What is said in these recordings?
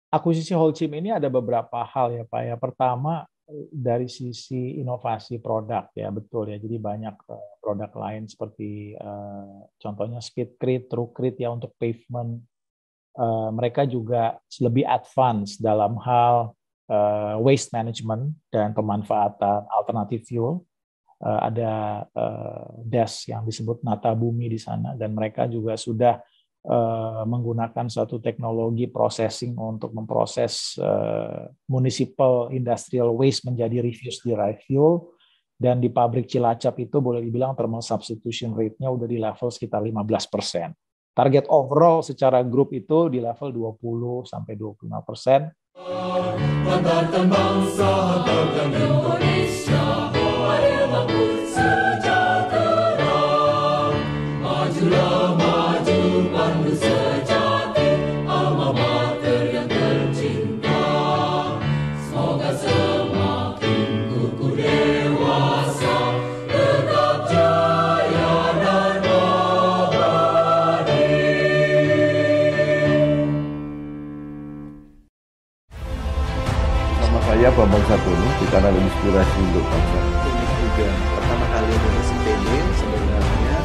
akuisisi Holcim ini ada beberapa hal ya Pak ya. Pertama dari sisi inovasi produk ya betul ya. Jadi banyak produk lain seperti contohnya Speedcrete, TrueCrete ya untuk pavement. Mereka juga lebih advance dalam hal waste management dan pemanfaatan alternatif fuel. Ada DES yang disebut Nata Bumi di sana dan mereka juga sudah menggunakan suatu teknologi processing untuk memproses municipal industrial waste menjadi refuse derived fuel. Dan di pabrik Cilacap itu boleh dibilang thermal substitution rate-nya udah di level sekitar 15%. Target overall secara grup itu di level 20-25%. Banggakan bangsa, banggakan Indonesia, mari bangun sejahtera. Majulah maju pandu sejati, alma mater yang tercinta. Semoga semakin kukuh dewasa, tetap jaya dan abadi. Nama saya Bambang Satono di kanal Inspirasi untuk Bangsa. Juga pertama kali lulus ITB sebenarnya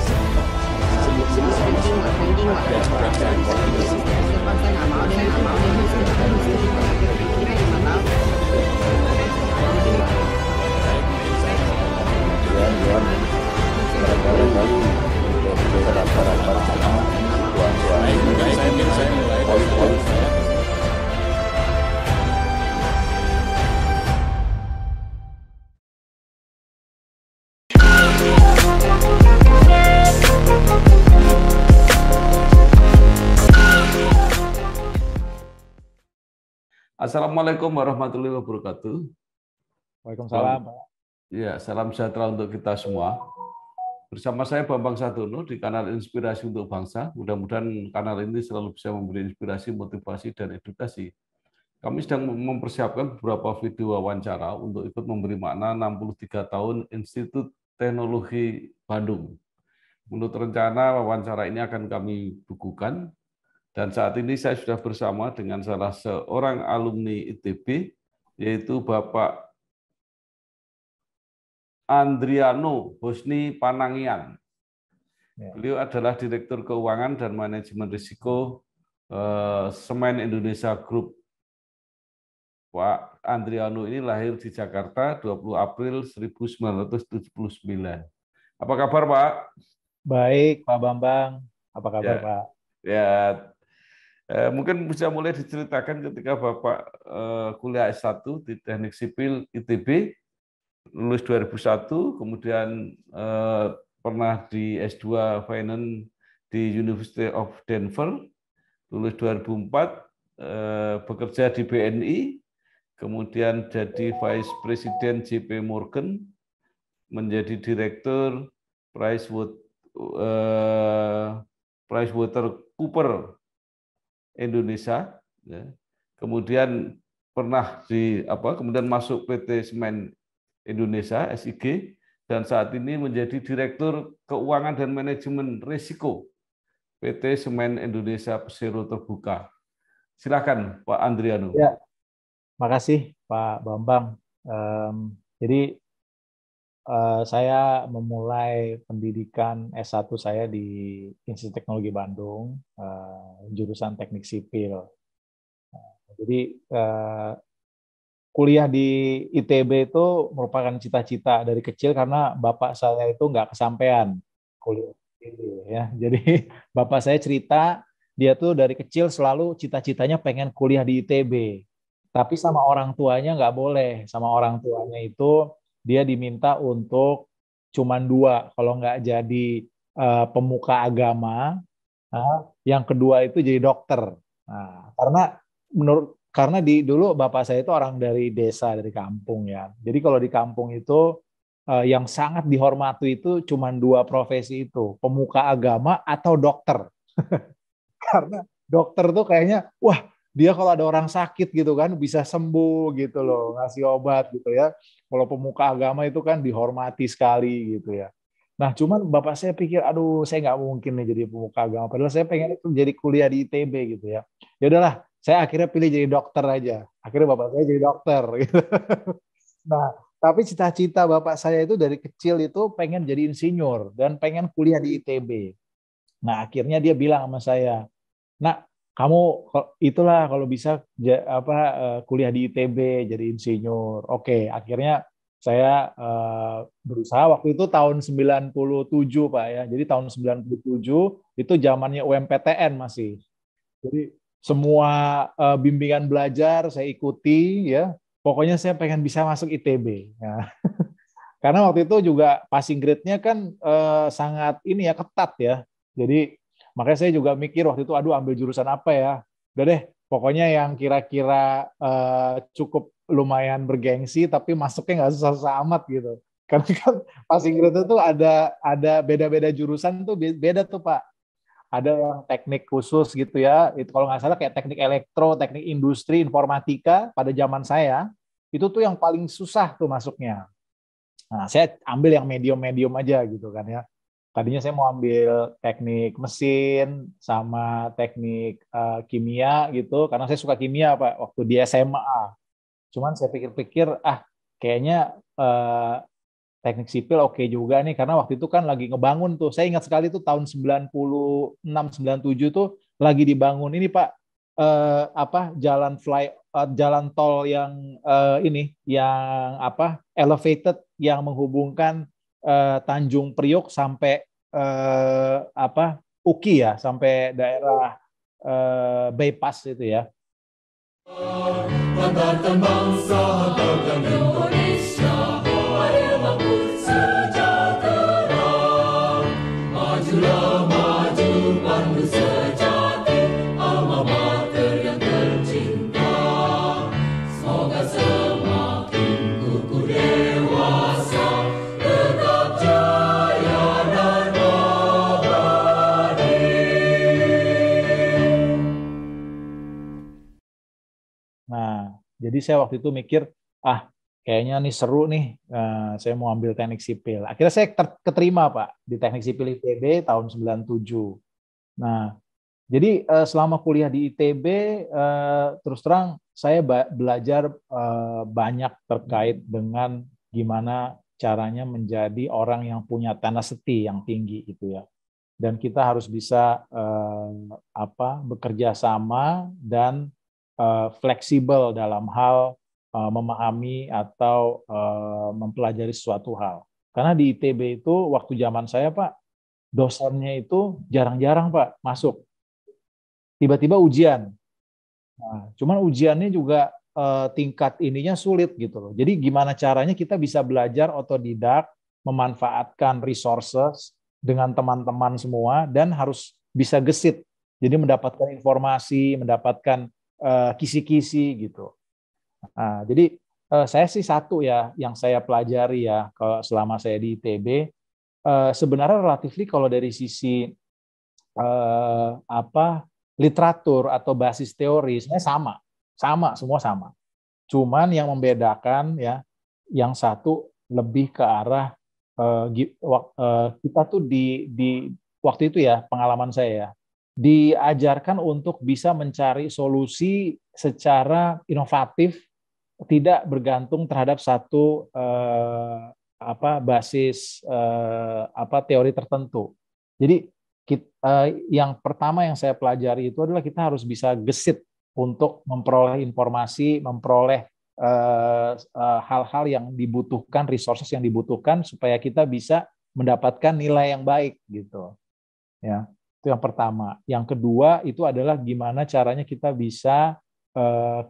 Assalamualaikum warahmatullahi wabarakatuh. Waalaikumsalam, Pak. Ya, salam sejahtera untuk kita semua. Bersama saya Bambang Satono di kanal Inspirasi untuk Bangsa. Mudah-mudahan kanal ini selalu bisa memberi inspirasi, motivasi, dan edukasi. Kami sedang mempersiapkan beberapa video wawancara untuk ikut memberi makna 63 tahun Institut Teknologi Bandung. Menurut rencana, wawancara ini akan kami bukukan. Dan saat ini saya sudah bersama dengan salah seorang alumni ITB, yaitu Bapak Andriano Husni Panangian. Beliau adalah Direktur Keuangan dan Manajemen Risiko Semen Indonesia Group. Pak Andriano ini lahir di Jakarta 20 April 1979. Apa kabar, Pak? Baik, Pak Bambang. Apa kabar, Pak? Ya, mungkin bisa mulai diceritakan ketika Bapak kuliah S1 di Teknik Sipil ITB, lulus 2001, kemudian pernah di S2 Finance di University of Denver, lulus 2004, bekerja di BNI, kemudian jadi Vice President JP Morgan, menjadi Direktur PricewaterhouseCoopers Indonesia, ya. Kemudian pernah kemudian masuk PT Semen Indonesia (SIG) dan saat ini menjadi Direktur Keuangan dan Manajemen Risiko PT Semen Indonesia Persero Terbuka. Silakan Pak Andriano. Ya, makasih Pak Bambang. Jadi saya memulai pendidikan S1 saya di Institut Teknologi Bandung, jurusan Teknik Sipil. Jadi kuliah di ITB itu merupakan cita-cita dari kecil karena bapak saya itu nggak kesampaian kuliah di ITB ya. Jadi bapak saya cerita dia tuh dari kecil selalu cita-citanya pengen kuliah di ITB, tapi sama orang tuanya nggak boleh. Sama orang tuanya itu dia diminta untuk cuman 2, kalau nggak jadi pemuka agama, yang kedua itu jadi dokter. Nah, karena dulu bapak saya itu orang dari desa, dari kampung ya. Jadi kalau di kampung itu yang sangat dihormati itu cuman 2 profesi itu, pemuka agama atau dokter. Karena dokter tuh kayaknya, wah dia kalau ada orang sakit gitu kan bisa sembuh gitu loh, ngasih obat gitu ya. Kalau pemuka agama itu kan dihormati sekali gitu ya. Nah, cuman bapak saya pikir, aduh, saya nggak mungkin nih jadi pemuka agama. Padahal saya pengen itu jadi kuliah di ITB gitu ya. Ya udahlah, saya akhirnya pilih jadi dokter aja. Akhirnya bapak saya jadi dokter. Gitu. Nah, tapi cita-cita bapak saya itu dari kecil itu pengen jadi insinyur dan pengen kuliah di ITB. Nah, akhirnya dia bilang sama saya, "Nak, kamu itulah kalau bisa kuliah di ITB jadi insinyur." Oke, akhirnya saya berusaha waktu itu tahun 97 Pak ya. Jadi tahun 97 itu zamannya UMPTN masih. Jadi semua bimbingan belajar saya ikuti ya. Pokoknya saya pengen bisa masuk ITB. Ya. Karena waktu itu juga passing grade-nya kan sangat ini ya ketat ya. Jadi makanya saya juga mikir waktu itu, aduh ambil jurusan apa ya. Udah deh, pokoknya yang kira-kira cukup lumayan bergengsi tapi masuknya nggak susah-susah amat gitu. Karena kan passing grade itu ada beda-beda jurusan tuh beda tuh Pak. Ada yang teknik khusus gitu ya. Itu kalau nggak salah kayak teknik elektro, teknik industri, informatika pada zaman saya itu tuh yang paling susah tuh masuknya. Nah, saya ambil yang medium-medium aja gitu kan ya. Tadinya saya mau ambil teknik mesin sama teknik kimia gitu, karena saya suka kimia Pak waktu di SMA. Cuman saya pikir-pikir, kayaknya teknik sipil oke juga nih, karena waktu itu kan lagi ngebangun tuh. Saya ingat sekali tuh tahun 96-97 tuh lagi dibangun ini Pak, jalan tol yang yang elevated yang menghubungkan Tanjung Priok sampai UKI ya, sampai daerah bypass itu ya. Banggakan bangsa, banggakan Indonesia, sejahtera, majulah maju pandu sejati, alma mater yang tercinta, semoga semakin kukuh dewasa, tetap jaya dan abadi. Nah, jadi saya waktu itu mikir, kayaknya nih seru nih, saya mau ambil teknik sipil. Akhirnya saya keterima Pak di teknik sipil ITB tahun 97. Nah, jadi selama kuliah di ITB, terus terang saya belajar banyak terkait dengan gimana caranya menjadi orang yang punya tenacity yang tinggi gitu ya. Dan kita harus bisa bekerja sama dan fleksibel dalam hal memahami atau mempelajari sesuatu hal. Karena di ITB itu waktu zaman saya Pak, dosennya itu jarang-jarang Pak masuk. Tiba-tiba ujian. Nah, cuman ujiannya juga tingkat ininya sulit gitu loh. Jadi gimana caranya kita bisa belajar otodidak, memanfaatkan resources dengan teman-teman semua dan harus bisa gesit. Jadi mendapatkan informasi, mendapatkan kisi-kisi gitu. Nah, jadi saya sih satu ya yang saya pelajari ya kalau selama saya di ITB, sebenarnya relatifly kalau dari sisi literatur atau basis teori sebenarnya semua sama. Cuman yang membedakan ya, yang satu lebih ke arah kita tuh di waktu itu ya pengalaman saya ya, diajarkan untuk bisa mencari solusi secara inovatif, tidak bergantung terhadap satu basis teori tertentu. Jadi yang pertama yang saya pelajari itu adalah kita harus bisa gesit untuk memperoleh informasi, memperoleh hal-hal yang dibutuhkan, resources yang dibutuhkan supaya kita bisa mendapatkan nilai yang baik gitu. Ya. Itu yang pertama. Yang kedua itu adalah gimana caranya kita bisa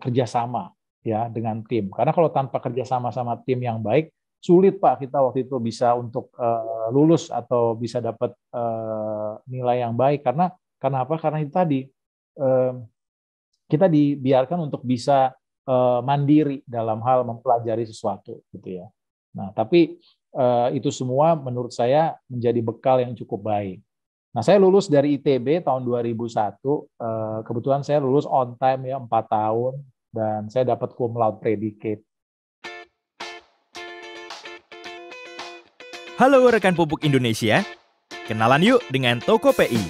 kerjasama ya dengan tim. Karena kalau tanpa kerjasama sama tim yang baik, sulit Pak kita waktu itu bisa untuk lulus atau bisa dapat nilai yang baik. Karena apa? Karena itu tadi kita dibiarkan untuk bisa mandiri dalam hal mempelajari sesuatu gitu ya. Nah, tapi itu semua menurut saya menjadi bekal yang cukup baik. Nah, saya lulus dari ITB tahun 2001. Kebetulan saya lulus on time ya 4 tahun dan saya dapat cum laude predicate. Halo rekan pupuk Indonesia, kenalan yuk dengan Tokope'i.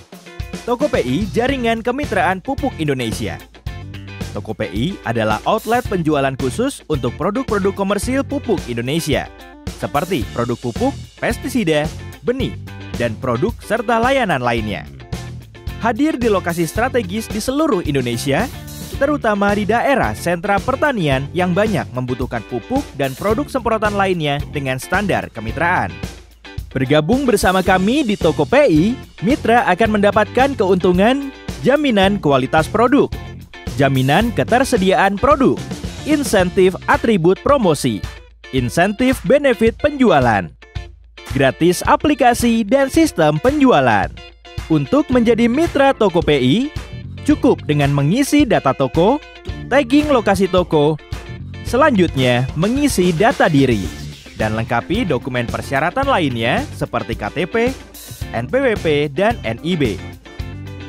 Tokope'i jaringan kemitraan pupuk Indonesia. Tokope'i adalah outlet penjualan khusus untuk produk-produk komersil pupuk Indonesia, seperti produk pupuk, pestisida, benih, dan produk serta layanan lainnya. Hadir di lokasi strategis di seluruh Indonesia, terutama di daerah sentra pertanian yang banyak membutuhkan pupuk dan produk semprotan lainnya dengan standar kemitraan. Bergabung bersama kami di Tokope'i, mitra akan mendapatkan keuntungan jaminan kualitas produk, jaminan ketersediaan produk, insentif atribut promosi, insentif benefit penjualan, gratis aplikasi dan sistem penjualan. Untuk menjadi mitra Tokope'i, cukup dengan mengisi data toko, tagging lokasi toko, selanjutnya mengisi data diri, dan lengkapi dokumen persyaratan lainnya seperti KTP, NPWP, dan NIB.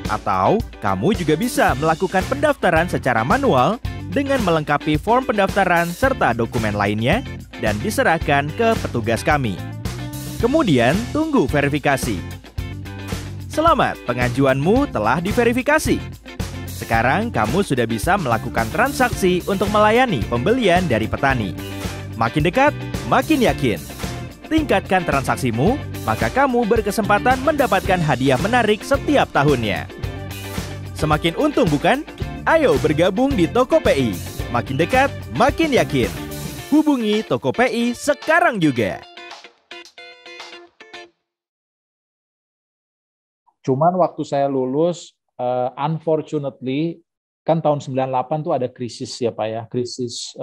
Atau kamu juga bisa melakukan pendaftaran secara manual dengan melengkapi form pendaftaran serta dokumen lainnya dan diserahkan ke petugas kami. Kemudian tunggu verifikasi. Selamat, pengajuanmu telah diverifikasi. Sekarang kamu sudah bisa melakukan transaksi untuk melayani pembelian dari petani. Makin dekat, makin yakin. Tingkatkan transaksimu, maka kamu berkesempatan mendapatkan hadiah menarik setiap tahunnya. Semakin untung bukan? Ayo bergabung di Tokope'i. Makin dekat, makin yakin. Hubungi Tokope'i sekarang juga. Cuman waktu saya lulus, unfortunately, kan tahun 98 tuh ada krisis ya Pak ya, krisis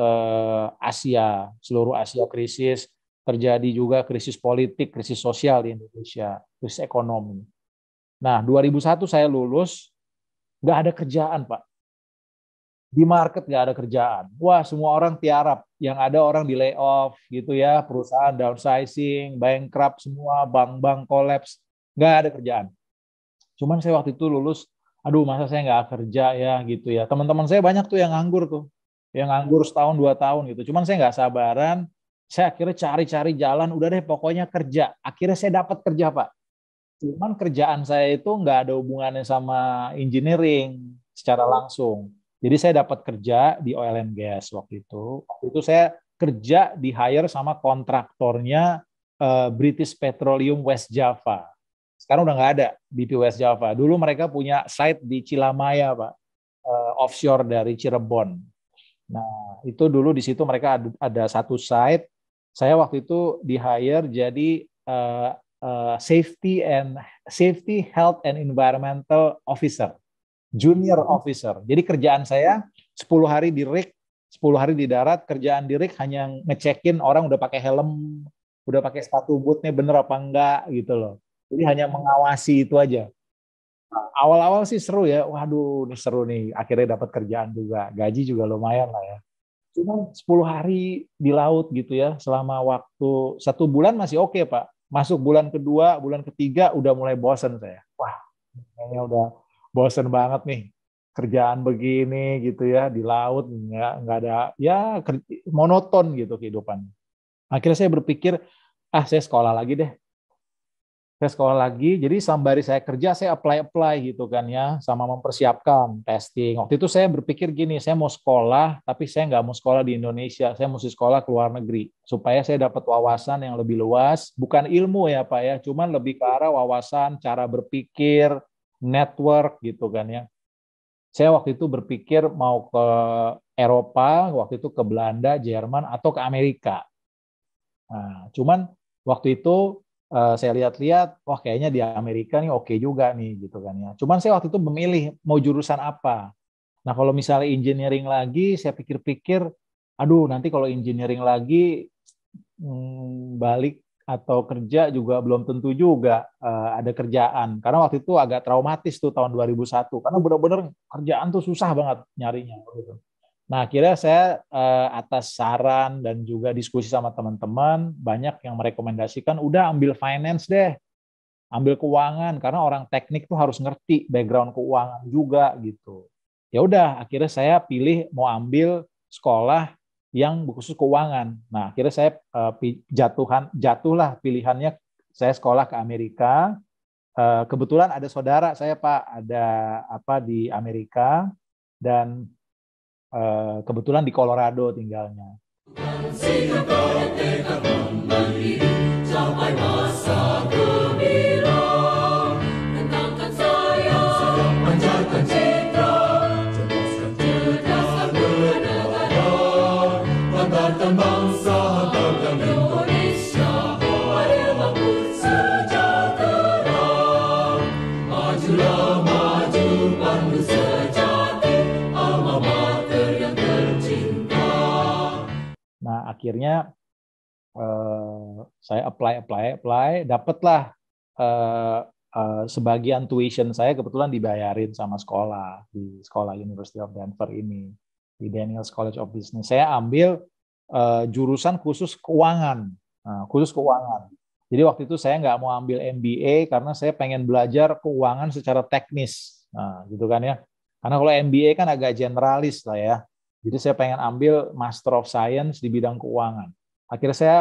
Asia, seluruh Asia krisis, terjadi juga krisis politik, krisis sosial di Indonesia, krisis ekonomi. Nah, 2001 saya lulus, nggak ada kerjaan Pak. Di market nggak ada kerjaan. Wah, semua orang tiarap, yang ada orang di layoff gitu ya, perusahaan downsizing, bankrupt semua, bank-bank collapse, nggak ada kerjaan. Cuman saya waktu itu lulus, aduh masa saya nggak kerja ya gitu ya. Teman-teman saya banyak tuh yang nganggur tuh. Yang nganggur setahun 2 tahun gitu. Cuman saya nggak sabaran. Saya akhirnya cari-cari jalan. Udah deh pokoknya kerja. Akhirnya saya dapat kerja Pak. Cuman kerjaan saya itu nggak ada hubungannya sama engineering secara langsung. Jadi saya dapat kerja di oil and gas waktu itu. Waktu itu saya kerja di hire sama kontraktornya British Petroleum West Java. Sekarang udah nggak ada BP West Java. Dulu mereka punya site di Cilamaya, Pak, offshore dari Cirebon. Nah, itu dulu di situ mereka ada satu site. Saya waktu itu di hire jadi safety, health and environmental officer, junior officer. Jadi kerjaan saya 10 hari di rig, 10 hari di darat. Kerjaan di rig hanya ngecekin orang udah pakai helm, udah pakai sepatu bootnya bener apa enggak gitu loh. Jadi hanya mengawasi itu aja. Nah, awal-awal sih seru ya. Waduh, ini seru nih. Akhirnya dapat kerjaan juga. Gaji juga lumayan lah ya. Cuma 10 hari di laut gitu ya. Selama waktu 1 bulan masih oke, Pak. Masuk bulan kedua, bulan ketiga udah mulai bosen saya. Wah, kayaknya udah bosen banget nih. Kerjaan begini gitu ya. Di laut nggak ada, ya monoton gitu kehidupan. Akhirnya saya berpikir, saya sekolah lagi deh. Saya sekolah lagi, jadi sembari saya kerja, saya apply gitu kan ya, sama mempersiapkan testing. Waktu itu saya berpikir gini, saya mau sekolah, tapi saya nggak mau sekolah di Indonesia, saya mesti sekolah ke luar negeri, supaya saya dapat wawasan yang lebih luas, bukan ilmu ya Pak ya, cuman lebih ke arah wawasan, cara berpikir, network gitu kan ya. Saya waktu itu berpikir mau ke Eropa, waktu itu ke Belanda, Jerman, atau ke Amerika. Nah, cuman waktu itu saya lihat-lihat, wah kayaknya di Amerika nih oke juga nih gitu kan ya. Cuman saya waktu itu memilih mau jurusan apa. Nah kalau misalnya engineering lagi, saya pikir-pikir, aduh nanti kalau engineering lagi balik atau kerja juga belum tentu juga ada kerjaan. Karena waktu itu agak traumatis tuh tahun 2001, karena benar-benar kerjaan tuh susah banget nyarinya. Gitu. Nah, akhirnya saya atas saran dan juga diskusi sama teman-teman, banyak yang merekomendasikan, udah ambil finance deh, ambil keuangan, karena orang teknik tuh harus ngerti background keuangan juga gitu. Ya udah, akhirnya saya pilih mau ambil sekolah yang khusus keuangan. Nah, akhirnya saya jatuhlah pilihannya saya sekolah ke Amerika. Kebetulan ada saudara saya Pak, ada di Amerika, dan kebetulan di Colorado tinggalnya. Nah, akhirnya saya apply, dapatlah sebagian tuition saya kebetulan dibayarin sama sekolah di sekolah University of Denver ini, di Daniels College of Business. Saya ambil jurusan khusus keuangan, khusus keuangan. Jadi waktu itu saya nggak mau ambil MBA karena saya pengen belajar keuangan secara teknis, gitu kan ya. Karena kalau MBA kan agak generalis lah ya. Jadi saya pengen ambil Master of Science di bidang keuangan. Akhirnya saya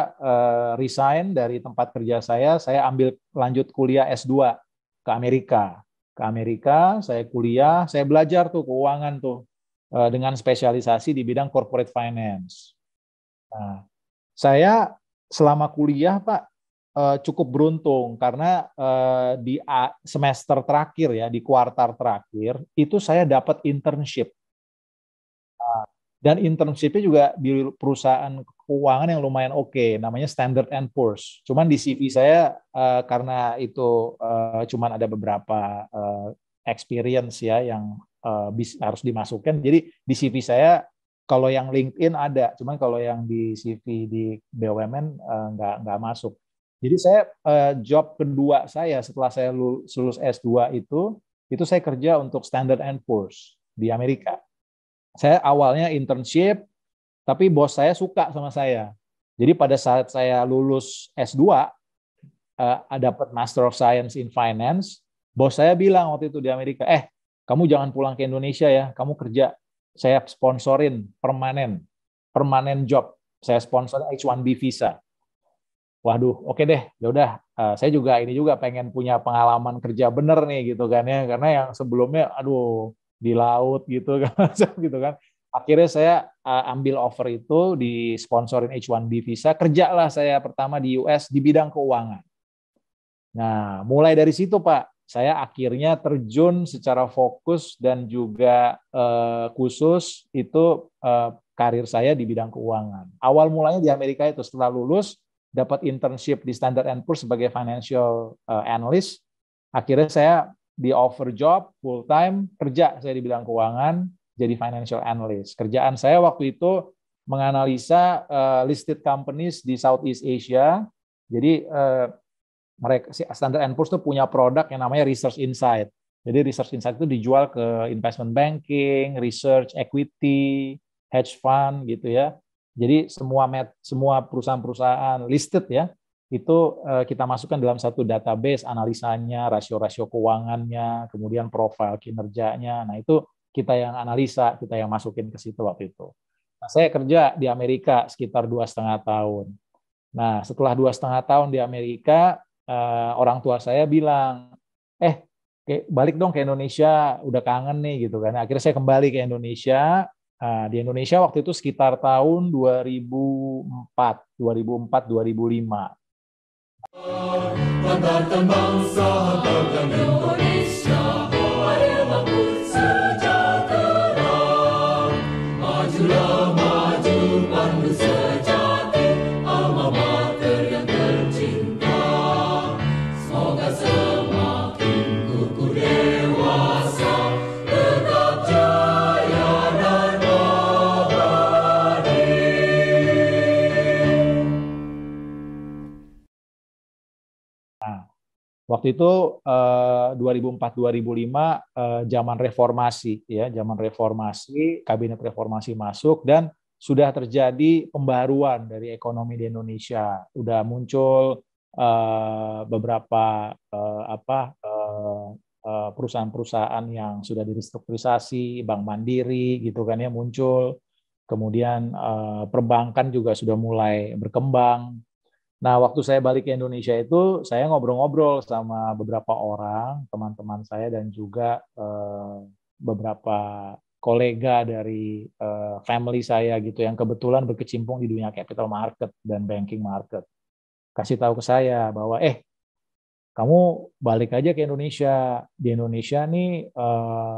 resign dari tempat kerja saya ambil lanjut kuliah S2 ke Amerika. Ke Amerika, saya kuliah, saya belajar tuh keuangan tuh dengan spesialisasi di bidang corporate finance. Nah, saya selama kuliah Pak cukup beruntung karena di semester terakhir ya, di kuartal terakhir itu saya dapat internship. Dan internshipnya juga di perusahaan keuangan yang lumayan oke, namanya Standard & Poor's. Cuman di CV saya karena itu cuman ada beberapa experience ya yang harus dimasukkan. Jadi di CV saya kalau yang LinkedIn ada, cuman kalau yang di CV di BUMN nggak masuk. Jadi saya job kedua saya setelah saya lulus S2 itu saya kerja untuk Standard & Poor's di Amerika. Saya awalnya internship, tapi bos saya suka sama saya. Jadi pada saat saya lulus S2, dapat Master of Science in Finance, bos saya bilang waktu itu di Amerika, kamu jangan pulang ke Indonesia ya, kamu kerja. Saya sponsorin permanen job. Saya sponsor H1B visa. Waduh, oke deh, yaudah. Saya juga pengen punya pengalaman kerja bener nih gitu kan ya, karena yang sebelumnya, di laut gitu kan, gitu kan. Akhirnya saya ambil offer itu, disponsorin H1B visa, kerjalah saya pertama di US di bidang keuangan. Nah, mulai dari situ Pak, saya akhirnya terjun secara fokus dan juga khusus itu karir saya di bidang keuangan. Awal mulanya di Amerika itu setelah lulus dapat internship di Standard & Poor's sebagai financial analyst. Akhirnya saya di offer job full time kerja saya di bidang keuangan jadi financial analyst. Kerjaan saya waktu itu menganalisa listed companies di Southeast Asia. Jadi mereka Standard & Poor's itu punya produk yang namanya Research Insight. Jadi Research Insight itu dijual ke investment banking, research, equity, hedge fund gitu ya. Jadi semua perusahaan-perusahaan listed ya, itu kita masukkan dalam satu database, analisanya, rasio-rasio keuangannya, kemudian profil kinerjanya. Nah, itu kita yang analisa, kita yang masukin ke situ waktu itu. Nah, saya kerja di Amerika sekitar 2,5 tahun. Nah, setelah 2,5 tahun di Amerika, orang tua saya bilang, balik dong ke Indonesia, udah kangen nih gitu kan. Akhirnya saya kembali ke Indonesia. Di Indonesia waktu itu sekitar tahun 2004, 2005. Hantarkan bangsa, hantarkan Indonesia, ayo makmur sejahtera. Majulah maju, pandu sejati, alma mater yang tercinta. Semoga semakin kukuh dewasa, tetap jaya dan abadi. Waktu itu 2004-2005 zaman reformasi ya, zaman reformasi, kabinet reformasi masuk dan sudah terjadi pembaruan dari ekonomi di Indonesia. Udah muncul beberapa perusahaan-perusahaan yang sudah direstrukturisasi, Bank Mandiri gitu kan ya muncul. Kemudian perbankan juga sudah mulai berkembang. Nah, waktu saya balik ke Indonesia itu, saya ngobrol-ngobrol sama beberapa orang, teman-teman saya, dan juga beberapa kolega dari family saya gitu, yang kebetulan berkecimpung di dunia capital market dan banking market. Kasih tahu ke saya bahwa, kamu balik aja ke Indonesia. Di Indonesia nih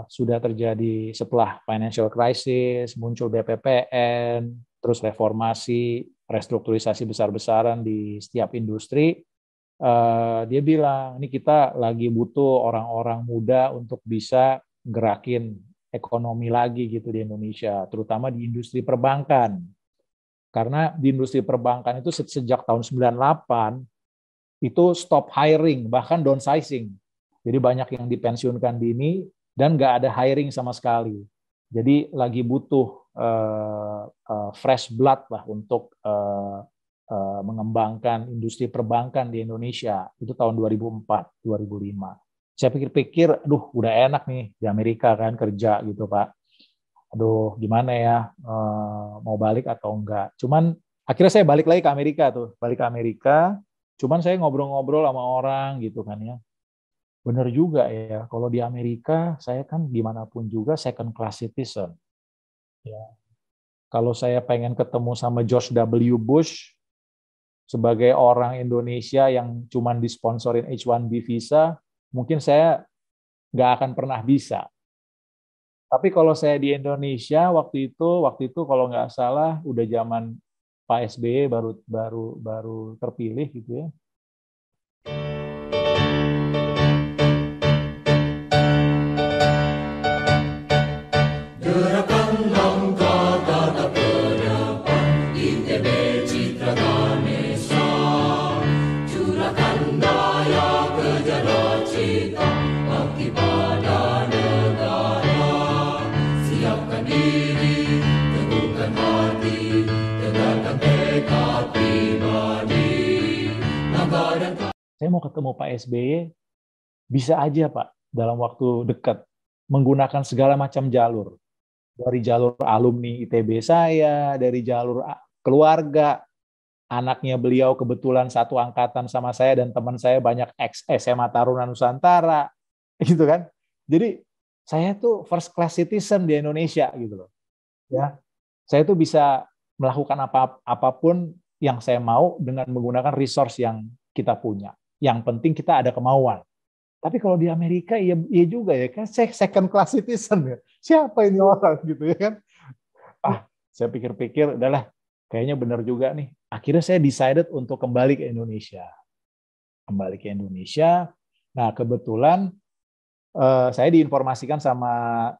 sudah terjadi setelah financial crisis, muncul BPPN, terus reformasi, restrukturisasi besar-besaran di setiap industri. Dia bilang, ini kita lagi butuh orang-orang muda untuk bisa gerakin ekonomi lagi gitu di Indonesia, terutama di industri perbankan. Karena di industri perbankan itu sejak tahun 98 itu stop hiring, bahkan downsizing. Jadi banyak yang dipensiunkan dini dan nggak ada hiring sama sekali. Jadi lagi butuh fresh blood lah untuk mengembangkan industri perbankan di Indonesia. Itu tahun 2004, 2005. Saya pikir-pikir, aduh udah enak nih di Amerika kan kerja gitu Pak. Aduh gimana ya, mau balik atau enggak. Cuman akhirnya saya balik lagi ke Amerika tuh, balik ke Amerika. Cuman saya ngobrol-ngobrol sama orang gitu kan ya. Bener juga ya, kalau di Amerika saya kan dimanapun juga second class citizen. Ya. Kalau saya pengen ketemu sama George W. Bush sebagai orang Indonesia yang cuman disponsorin H-1B visa, mungkin saya nggak akan pernah bisa. Tapi kalau saya di Indonesia waktu itu kalau nggak salah udah zaman Pak SBY baru terpilih gitu ya. Saya mau ketemu Pak SBY, bisa aja Pak, dalam waktu dekat, menggunakan segala macam jalur. Dari jalur alumni ITB saya, dari jalur keluarga, anaknya beliau kebetulan satu angkatan sama saya dan teman saya banyak ex SMA Taruna Nusantara, gitu kan. Jadi saya tuh first class citizen di Indonesia gitu loh. Ya, saya tuh bisa melakukan apapun yang saya mau dengan menggunakan resource yang kita punya. Yang penting kita ada kemauan. Tapi kalau di Amerika iya juga ya kan, saya second class citizen ya. Siapa ini orang gitu ya kan? Saya pikir-pikir udahlah kayaknya benar juga nih. Akhirnya saya decided untuk kembali ke Indonesia. Kembali ke Indonesia. Nah, kebetulan saya diinformasikan sama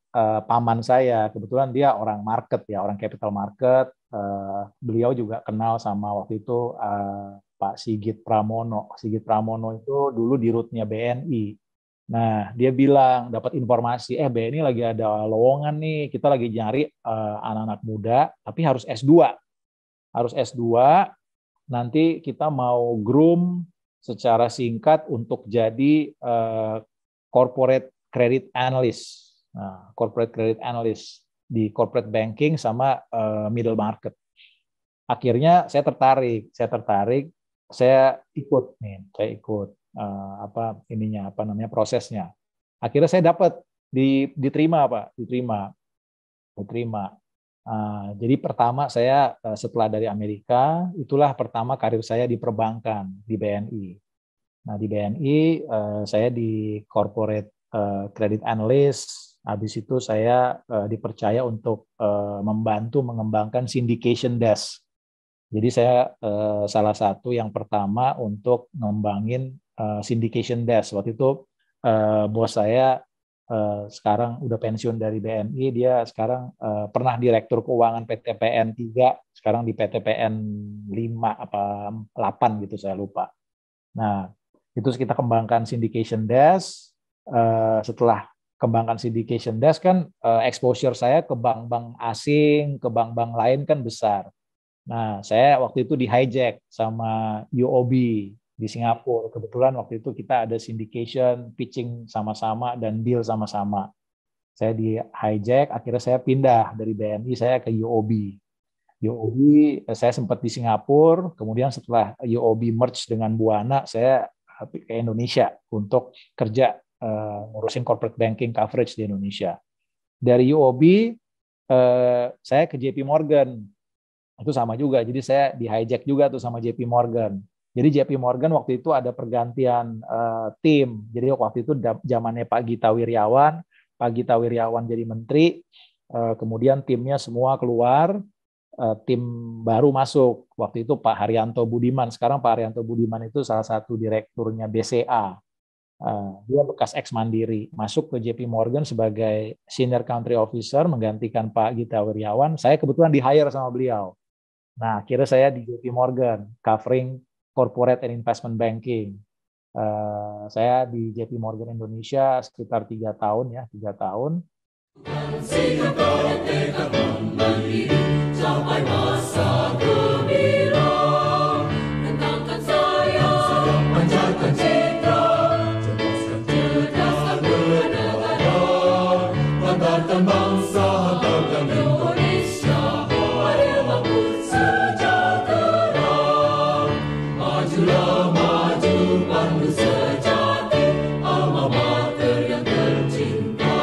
paman saya. Kebetulan dia orang market ya, orang capital market. Beliau juga kenal sama waktu itu Pak Sigit Pramono. Sigit Pramono itu dulu di rootnya BNI. Nah, dia bilang dapat informasi, BNI lagi ada lowongan nih, kita lagi nyari anak-anak muda, tapi harus S2. Harus S2, nanti kita mau groom secara singkat untuk jadi corporate credit analyst. Nah, corporate credit analyst di corporate banking sama middle market. Akhirnya saya tertarik, saya ikut prosesnya. Akhirnya saya dapat diterima. Jadi pertama saya setelah dari Amerika, itulah pertama karir saya di perbankan di BNI. Nah di BNI saya di corporate credit analyst. Habis itu saya dipercaya untuk membantu mengembangkan syndication desk. Jadi saya salah satu yang pertama untuk ngembangin syndication desk. Waktu itu bos saya sekarang udah pensiun dari BNI, dia sekarang pernah direktur keuangan PTPN 3, sekarang di PTPN 5 apa 8 gitu saya lupa. Nah, itu kita kembangkan syndication desk. Setelah kembangkan syndication desk kan exposure saya ke bank-bank asing, ke bank-bank lain kan besar. Nah, saya waktu itu di hijack sama UOB di Singapura. Kebetulan waktu itu kita ada syndication, pitching sama-sama, dan deal sama-sama. Saya di hijack, akhirnya saya pindah dari BNI, saya ke UOB. UOB saya sempat di Singapura, kemudian setelah UOB merge dengan Buana, saya ke Indonesia untuk kerja ngurusin corporate banking coverage di Indonesia. Dari UOB saya ke JP Morgan, itu sama juga, jadi saya di hijack juga tuh sama JP Morgan. Jadi JP Morgan waktu itu ada pergantian tim, jadi waktu itu zamannya Pak Gita Wirjawan jadi menteri, kemudian timnya semua keluar, tim baru masuk. Waktu itu Pak Haryanto Budiman. Sekarang Pak Haryanto Budiman itu salah satu direkturnya BCA. Dia bekas ex Mandiri. Masuk ke JP Morgan sebagai Senior Country Officer, menggantikan Pak Gita Wirjawan. Saya kebetulan di-hire sama beliau. Nah, akhirnya saya di JP Morgan, covering Corporate and Investment Banking. Saya di JP Morgan Indonesia sekitar 3 tahun ya, 3 tahun. Sampai masa gemilang, tentangkan saya, panjatkan citra, cerdaskan bernegara, banggakan bangsa, banggakan Indonesia, mari bangun sejahtera, majulah maju pandu sejati, alma mater yang tercinta.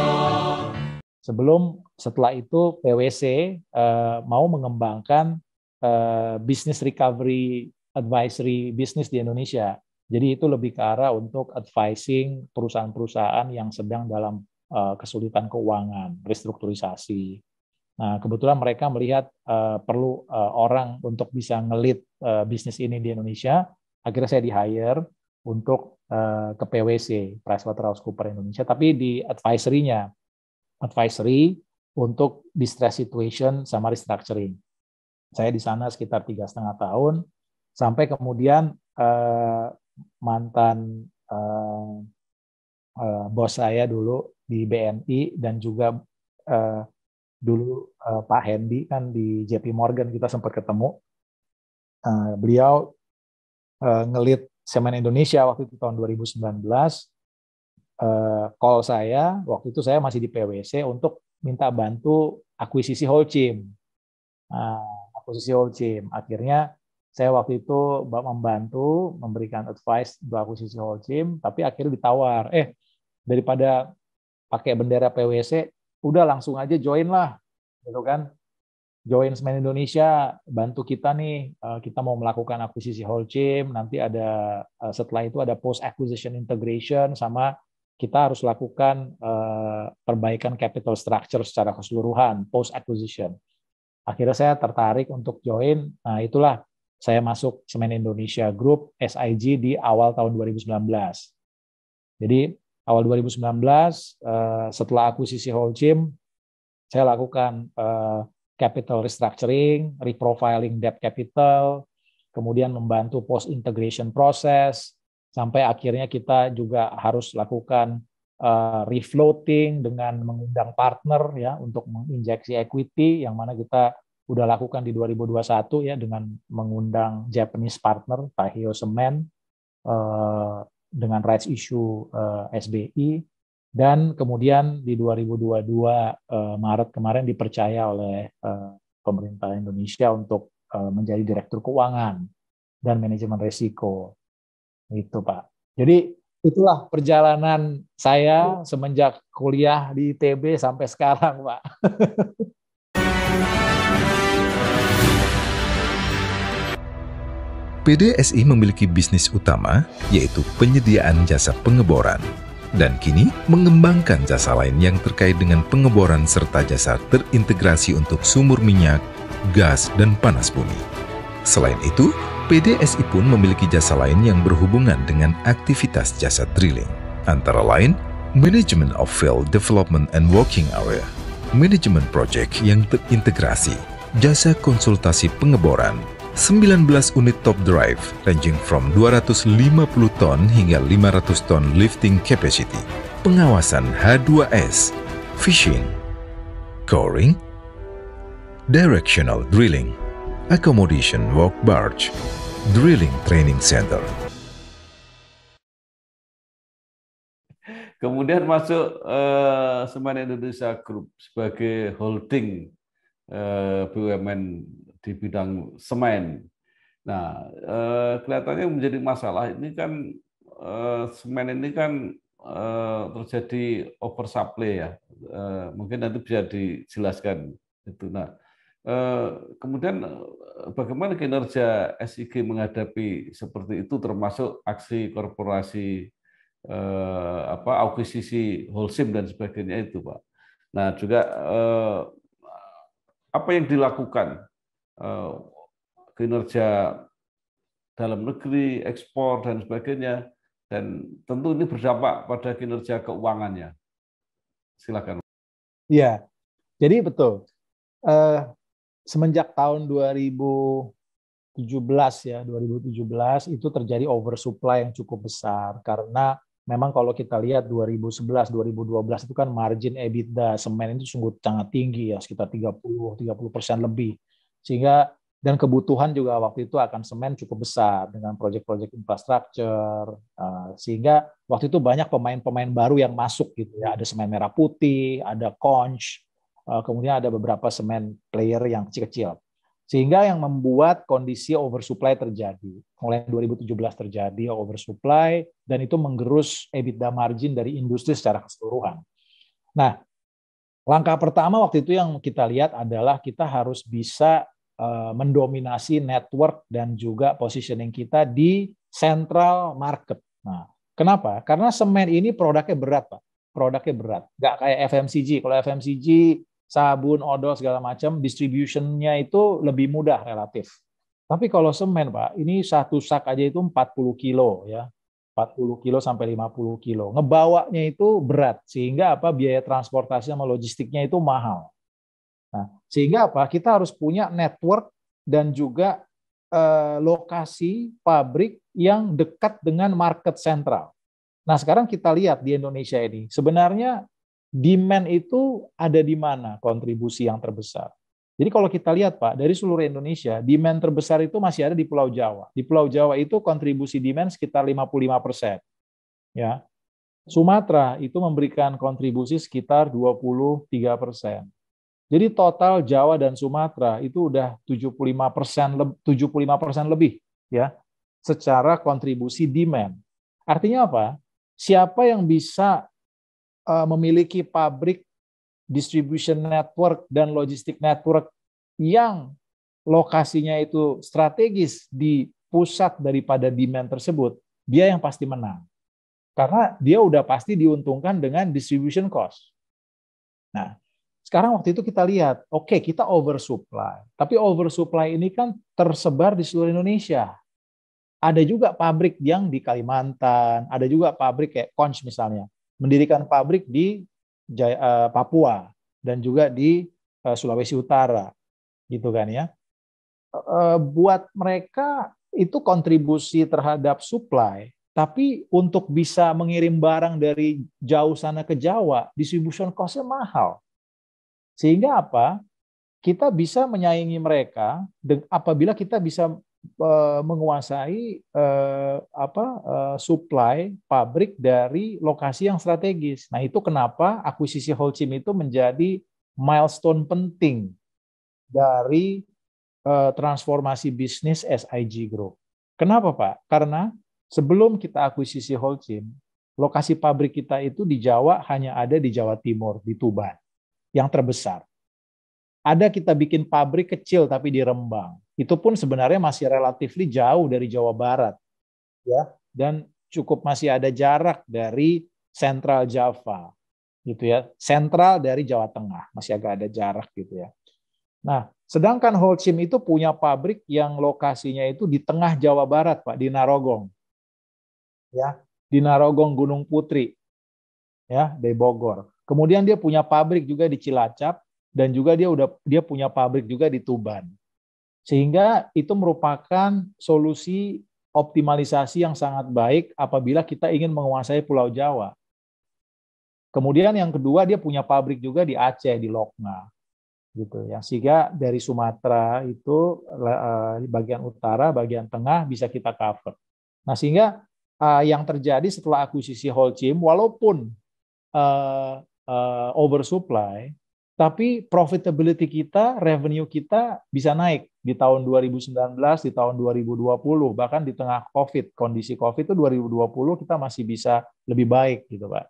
Setelah itu PwC mau mengembangkan business recovery advisory business di Indonesia. Jadi itu lebih ke arah untuk advising perusahaan-perusahaan yang sedang dalam kesulitan keuangan, restrukturisasi. Nah, kebetulan mereka melihat perlu orang untuk bisa nge-lead bisnis ini di Indonesia. Akhirnya saya di-hire untuk ke PwC, PricewaterhouseCoopers Indonesia, tapi di advisory untuk distress situation sama restructuring. Saya di sana sekitar 3,5 tahun, sampai kemudian mantan bos saya dulu di BNI dan juga dulu Pak Hendy kan di JP Morgan, kita sempat ketemu. Beliau nge-lead Semen Indonesia waktu itu tahun 2019. Call saya, waktu itu saya masih di PwC untuk minta bantu akuisisi Holcim. Akuisisi Holcim. Akhirnya saya waktu itu membantu memberikan advice untuk akuisisi Holcim, tapi akhirnya ditawar, daripada pakai bendera PwC, udah langsung aja join lah, gitu kan? Join Semen Indonesia, bantu kita nih, kita mau melakukan akuisisi Holcim, nanti ada setelah itu ada post acquisition integration, sama kita harus lakukan perbaikan capital structure secara keseluruhan post acquisition. Akhirnya saya tertarik untuk join. Nah, itulah saya masuk Semen Indonesia Group SIG di awal tahun 2019. Jadi awal 2019 setelah akuisisi Holcim, saya lakukan capital restructuring, reprofiling debt capital, kemudian membantu post integration process, sampai akhirnya kita juga harus lakukan refloating dengan mengundang partner ya untuk menginjeksi equity, yang mana kita udah lakukan di 2021 ya dengan mengundang Japanese partner Taihyo Semen dengan rights issue SBI, dan kemudian di 2022 Maret kemarin dipercaya oleh pemerintah Indonesia untuk menjadi direktur keuangan dan manajemen risiko. Itu Pak. Jadi itulah perjalanan saya semenjak kuliah di ITB sampai sekarang, Pak. PDSI memiliki bisnis utama, yaitu penyediaan jasa pengeboran, dan kini mengembangkan jasa lain yang terkait dengan pengeboran serta jasa terintegrasi untuk sumur minyak, gas, dan panas bumi. Selain itu, PDSI pun memiliki jasa lain yang berhubungan dengan aktivitas jasa drilling, antara lain Management of Field Development and Working Area, Manajemen Project yang terintegrasi, jasa konsultasi pengeboran, 19 unit top drive ranging from 250 ton hingga 500 ton lifting capacity, pengawasan H2S, fishing, coring, directional drilling, accommodation walk barge, drilling training center. Kemudian masuk Semen Indonesia Group sebagai holding BUMN di bidang semen. Nah, kelihatannya menjadi masalah ini kan semen ini kan terjadi oversupply ya. Mungkin nanti bisa dijelaskan itu. Nah, kemudian bagaimana kinerja SIG menghadapi seperti itu, termasuk aksi korporasi akuisisi Holcim dan sebagainya itu, Pak. Nah, juga apa yang dilakukan kinerja dalam negeri, ekspor dan sebagainya, dan tentu ini berdampak pada kinerja keuangannya. Silakan. Iya, jadi betul. Semenjak tahun 2017 ya, 2017 itu terjadi oversupply yang cukup besar karena memang kalau kita lihat 2011, 2012 itu kan margin EBITDA semen itu sungguh sangat tinggi ya, sekitar 30% lebih. Sehingga dan kebutuhan juga waktu itu akan semen cukup besar dengan proyek-proyek infrastruktur, sehingga waktu itu banyak pemain-pemain baru yang masuk gitu ya. Ada semen merah putih, ada Conch, kemudian ada beberapa semen player yang kecil-kecil. Sehingga yang membuat kondisi oversupply terjadi. Mulai 2017 terjadi oversupply dan itu menggerus EBITDA margin dari industri secara keseluruhan. Nah, langkah pertama waktu itu yang kita lihat adalah kita harus bisa mendominasi network dan juga positioning kita di central market. Nah, kenapa? Karena semen ini produknya berat, Pak. Produknya berat. Nggak kayak FMCG. Kalau FMCG, sabun, odol, segala macam, distribution-nya itu lebih mudah relatif. Tapi kalau semen, Pak, ini satu sak aja itu 40 kilo ya. 40 kilo sampai 50 kilo. Ngebawanya itu berat, sehingga biaya transportasi sama logistiknya itu mahal. Nah, sehingga kita harus punya network dan juga lokasi pabrik yang dekat dengan market sentral. Nah, sekarang kita lihat di Indonesia ini, sebenarnya demand itu ada di mana kontribusi yang terbesar. Jadi kalau kita lihat, Pak, dari seluruh Indonesia, demand terbesar itu masih ada di Pulau Jawa. Di Pulau Jawa itu kontribusi demand sekitar 55%. Ya. Sumatera itu memberikan kontribusi sekitar 23%. Jadi total Jawa dan Sumatera itu udah 75% lebih ya secara kontribusi demand. Artinya apa? Siapa yang bisa memiliki pabrik, distribution network dan logistik network yang lokasinya itu strategis di pusat daripada demand tersebut, dia yang pasti menang. Karena dia udah pasti diuntungkan dengan distribution cost. Nah, sekarang waktu itu kita lihat, oke, kita oversupply. Tapi oversupply ini kan tersebar di seluruh Indonesia. Ada juga pabrik yang di Kalimantan, ada juga pabrik kayak Conch misalnya, mendirikan pabrik di Papua dan juga di Sulawesi Utara, gitu kan ya. Buat mereka itu kontribusi terhadap supply, tapi untuk bisa mengirim barang dari jauh sana ke Jawa, distribution cost-nya mahal. Sehingga kita bisa menyaingi mereka apabila kita bisa menguasai supply pabrik dari lokasi yang strategis. Nah, itu kenapa akuisisi Holcim itu menjadi milestone penting dari transformasi bisnis SIG Group. Kenapa, Pak? Karena sebelum kita akuisisi Holcim, lokasi pabrik kita itu di Jawa hanya ada di Jawa Timur, di Tuban. Yang terbesar. Ada kita bikin pabrik kecil tapi di Rembang. Itu pun sebenarnya masih relatif jauh dari Jawa Barat. Ya, dan cukup masih ada jarak dari sentral Java. Gitu ya. Sentral dari Jawa Tengah, masih agak ada jarak gitu ya. Nah, sedangkan Holcim itu punya pabrik yang lokasinya itu di tengah Jawa Barat, Pak, di Narogong. Ya, di Narogong Gunung Putri. Ya, di Bogor. Kemudian dia punya pabrik juga di Cilacap dan juga dia punya pabrik juga di Tuban. Sehingga itu merupakan solusi optimalisasi yang sangat baik apabila kita ingin menguasai Pulau Jawa. Kemudian yang kedua dia punya pabrik juga di Aceh, di Lokna. Gitu ya. Sehingga dari Sumatera itu di bagian utara, bagian tengah bisa kita cover. Nah, sehingga yang terjadi setelah akuisisi Holcim, walaupun oversupply, tapi profitability kita, revenue kita bisa naik di tahun 2019, di tahun 2020, bahkan di tengah COVID, kondisi COVID itu 2020 kita masih bisa lebih baik gitu Pak.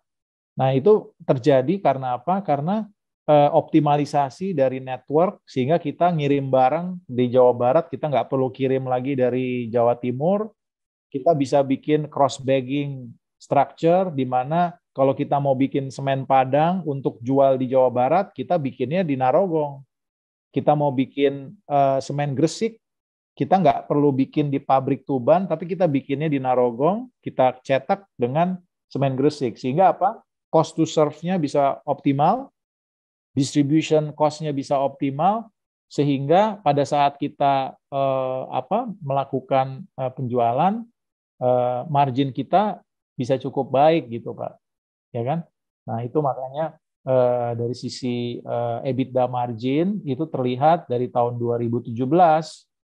Nah itu terjadi karena apa? Karena optimalisasi dari network sehingga kita ngirim barang di Jawa Barat, kita nggak perlu kirim lagi dari Jawa Timur, kita bisa bikin cross bagging structure di mana kalau kita mau bikin semen Padang untuk jual di Jawa Barat, kita bikinnya di Narogong. Kita mau bikin semen Gresik, kita nggak perlu bikin di pabrik Tuban, tapi kita bikinnya di Narogong, kita cetak dengan semen Gresik. Sehingga apa? Cost to serve-nya bisa optimal, distribution cost-nya bisa optimal, sehingga pada saat kita melakukan penjualan, margin kita bisa cukup baik gitu Pak. Ya kan? Nah itu makanya dari sisi EBITDA margin itu terlihat dari tahun 2017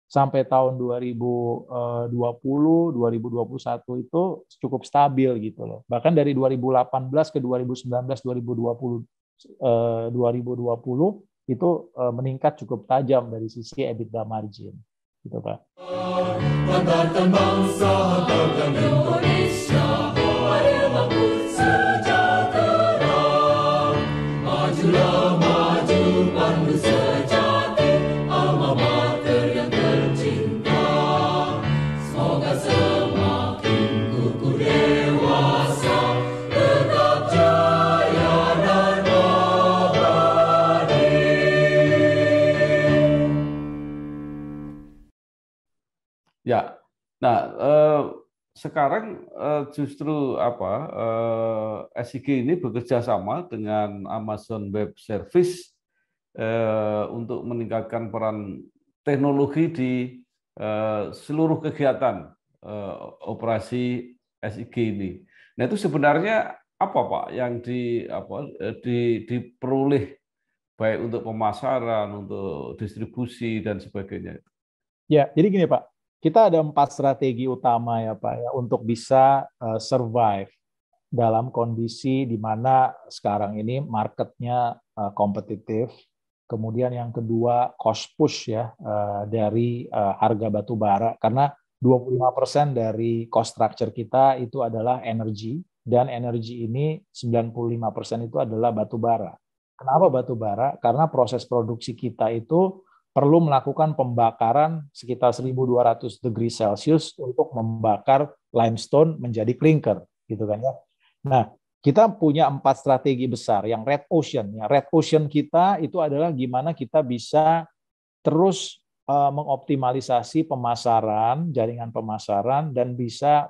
sampai tahun 2020, 2021 itu cukup stabil gitu loh. Bahkan dari 2018 ke 2019, 2020 itu meningkat cukup tajam dari sisi EBITDA margin gitu Pak. Banggakan bangsa, banggakan Indonesia, mari bangun sejahtera, majulah maju pandu sejati, alma mater yang tercinta, semoga semakin kukuh dewasa, tetap jaya dan abadi. Ya, nah sekarang justru SIG ini bekerja sama dengan Amazon Web Service untuk meningkatkan peran teknologi di seluruh kegiatan operasi SIG ini. Nah itu sebenarnya apa Pak yang diperoleh baik untuk pemasaran, untuk distribusi dan sebagainya? Ya, jadi gini Pak. Kita ada 4 strategi utama ya Pak ya untuk bisa survive dalam kondisi di mana sekarang ini marketnya kompetitif. Kemudian yang kedua cost push ya dari harga batu bara karena 25% dari cost structure kita itu adalah energi dan energi ini 95% itu adalah batu bara. Kenapa batu bara? Karena proses produksi kita itu perlu melakukan pembakaran sekitar 1.200 degree Celcius untuk membakar limestone menjadi clinker, gitu kan ya. Nah, kita punya 4 strategi besar. Yang red ocean, ya red ocean kita itu adalah gimana kita bisa terus mengoptimalisasi pemasaran, jaringan pemasaran dan bisa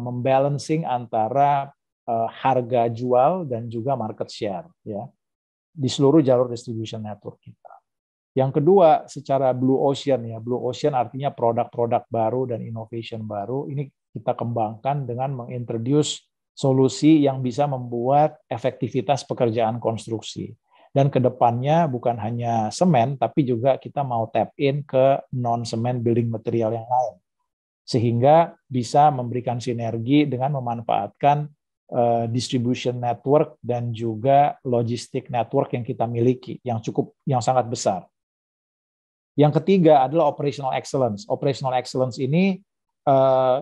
membalancing antara harga jual dan juga market share, ya di seluruh jalur distribution network kita. Yang kedua, secara blue ocean ya. Blue ocean artinya produk-produk baru dan innovation baru. Ini kita kembangkan dengan mengintroduce solusi yang bisa membuat efektivitas pekerjaan konstruksi. Dan kedepannya bukan hanya semen, tapi juga kita mau tap in ke non-semen building material yang lain. Sehingga bisa memberikan sinergi dengan memanfaatkan distribution network dan juga logistik network yang kita miliki, yang sangat besar. Yang ketiga adalah operational excellence. Operational excellence ini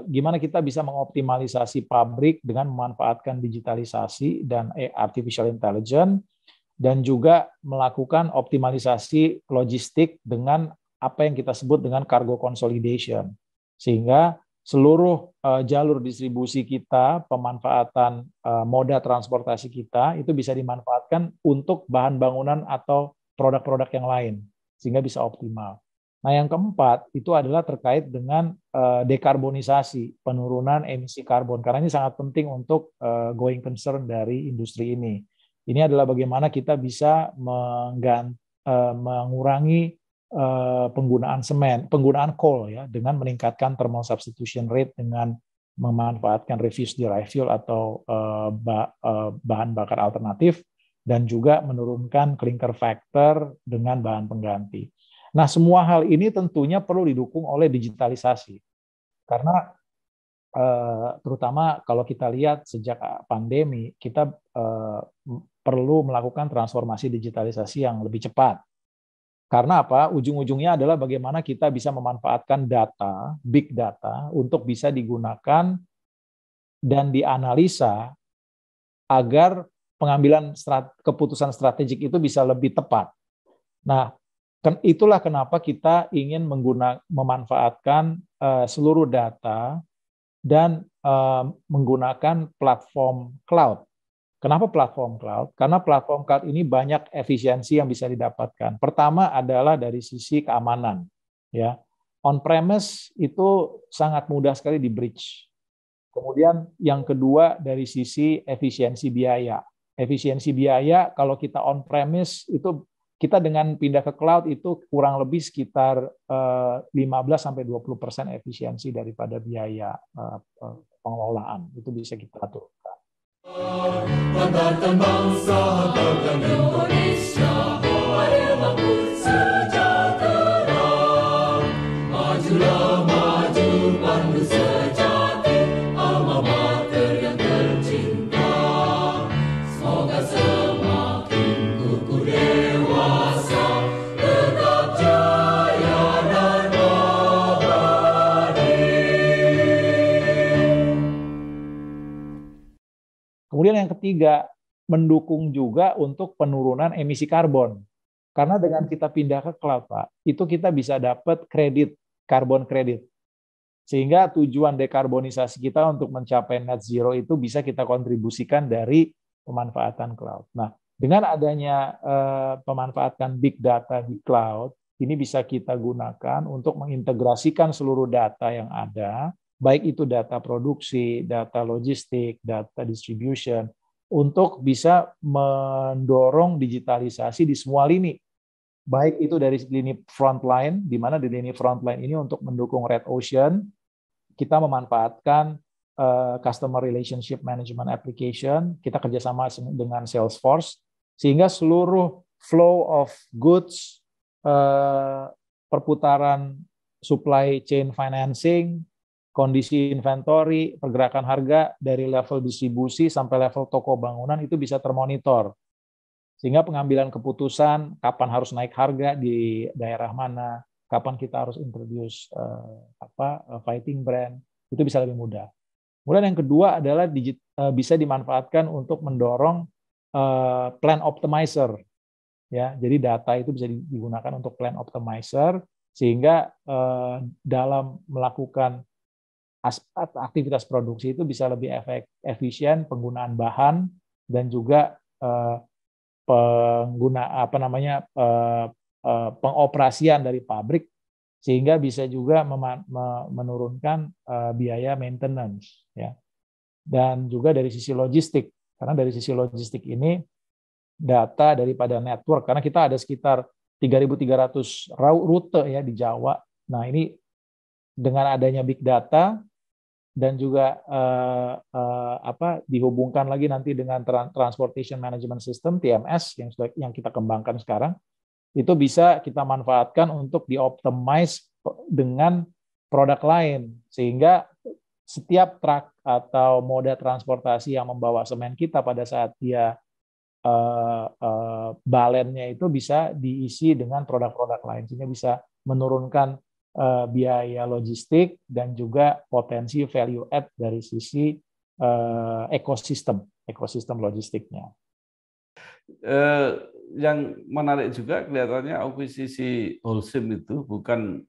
gimana kita bisa mengoptimalisasi pabrik dengan memanfaatkan digitalisasi dan artificial intelligence dan juga melakukan optimalisasi logistik dengan apa yang kita sebut dengan cargo consolidation. Sehingga seluruh jalur distribusi kita, pemanfaatan moda transportasi kita itu bisa dimanfaatkan untuk bahan bangunan atau produk-produk yang lain. Sehingga bisa optimal. Nah yang keempat itu adalah terkait dengan dekarbonisasi, penurunan emisi karbon. Karena ini sangat penting untuk going concern dari industri ini. Ini adalah bagaimana kita bisa mengurangi penggunaan coal ya, dengan meningkatkan thermal substitution rate dengan memanfaatkan refuse derived fuel atau bahan bakar alternatif. Dan juga menurunkan clinker factor dengan bahan pengganti. Nah, semua hal ini tentunya perlu didukung oleh digitalisasi. Karena terutama kalau kita lihat sejak pandemi, kita perlu melakukan transformasi digitalisasi yang lebih cepat. Karena apa? Ujung-ujungnya adalah bagaimana kita bisa memanfaatkan data, big data, untuk bisa digunakan dan dianalisa agar pengambilan keputusan strategik itu bisa lebih tepat. Nah, itulah kenapa kita ingin memanfaatkan seluruh data dan menggunakan platform cloud. Kenapa platform cloud? Karena platform cloud ini banyak efisiensi yang bisa didapatkan. Pertama adalah dari sisi keamanan. Ya, on-premise itu sangat mudah sekali di breach. Kemudian yang kedua dari sisi efisiensi biaya. Efisiensi biaya kalau kita on-premise itu kita dengan pindah ke cloud itu kurang lebih sekitar 15-20% efisiensi daripada biaya pengelolaan. Itu bisa kita aturkan. Banggakan bangsa, banggakan Indonesia, mari bangun sejahtera. Majulah maju, pandu sejati, alma mater yang tercinta. Semoga semakin kukuh dewasa, tetap jaya dan abadi. Kemudian yang ketiga, mendukung juga untuk penurunan emisi karbon. Karena dengan kita pindah ke cloud, Pak, itu kita bisa dapat kredit, carbon credit. Sehingga tujuan dekarbonisasi kita untuk mencapai net zero itu bisa kita kontribusikan dari pemanfaatan cloud. Nah, dengan adanya pemanfaatan big data di cloud, ini bisa kita gunakan untuk mengintegrasikan seluruh data yang ada, baik itu data produksi, data logistik, data distribution, untuk bisa mendorong digitalisasi di semua lini. Baik itu dari lini frontline, di mana di lini frontline ini untuk mendukung Red Ocean, kita memanfaatkan Customer Relationship Management Application, kita kerjasama dengan Salesforce, sehingga seluruh flow of goods, perputaran supply chain financing, kondisi inventory, pergerakan harga dari level distribusi sampai level toko bangunan itu bisa termonitor. Sehingga pengambilan keputusan kapan harus naik harga di daerah mana, kapan kita harus introduce fighting brand, itu bisa lebih mudah. Kemudian yang kedua adalah bisa dimanfaatkan untuk mendorong plan optimizer. Ya, jadi data itu bisa digunakan untuk plan optimizer sehingga dalam melakukan aktivitas produksi itu bisa lebih efisien penggunaan bahan dan juga pengoperasian dari pabrik sehingga bisa juga menurunkan biaya maintenance ya. Dan juga dari sisi logistik, karena dari sisi logistik ini data daripada network, karena kita ada sekitar 3.300 rute ya di Jawa. Nah, ini dengan adanya big data dan juga dihubungkan lagi nanti dengan Transportation Management System TMS yang kita kembangkan sekarang, itu bisa kita manfaatkan untuk dioptimize dengan produk lain sehingga setiap truk atau moda transportasi yang membawa semen kita pada saat dia balennya itu bisa diisi dengan produk-produk lain sehingga bisa menurunkan biaya logistik dan juga potensi value add dari sisi ekosistem logistiknya. Yang menarik juga kelihatannya akuisisi Holcim itu bukan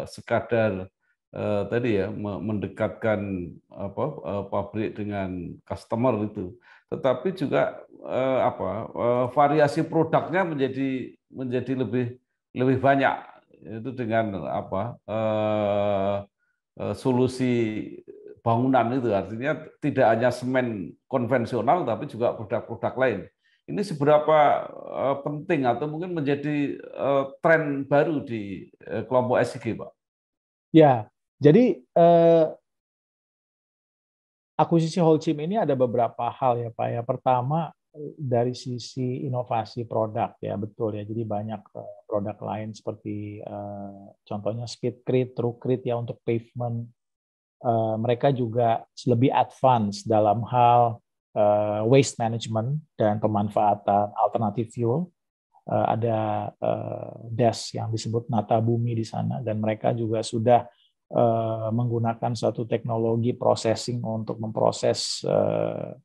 sekadar tadi ya mendekatkan pabrik dengan customer itu, tetapi juga variasi produknya menjadi lebih banyak, itu dengan solusi bangunan itu, artinya tidak hanya semen konvensional tapi juga produk-produk lain. Ini seberapa penting atau mungkin menjadi tren baru di kelompok SIG, Pak? Ya, jadi akuisisi Holcim ini ada beberapa hal ya Pak ya. Pertama dari sisi inovasi produk ya, betul ya. Jadi banyak produk lain seperti contohnya Speedcrete, TrueCrete ya untuk pavement. Mereka juga lebih advance dalam hal waste management dan pemanfaatan alternatif fuel. Ada desk yang disebut Nata Bumi di sana, dan mereka juga sudah menggunakan suatu teknologi processing untuk memproses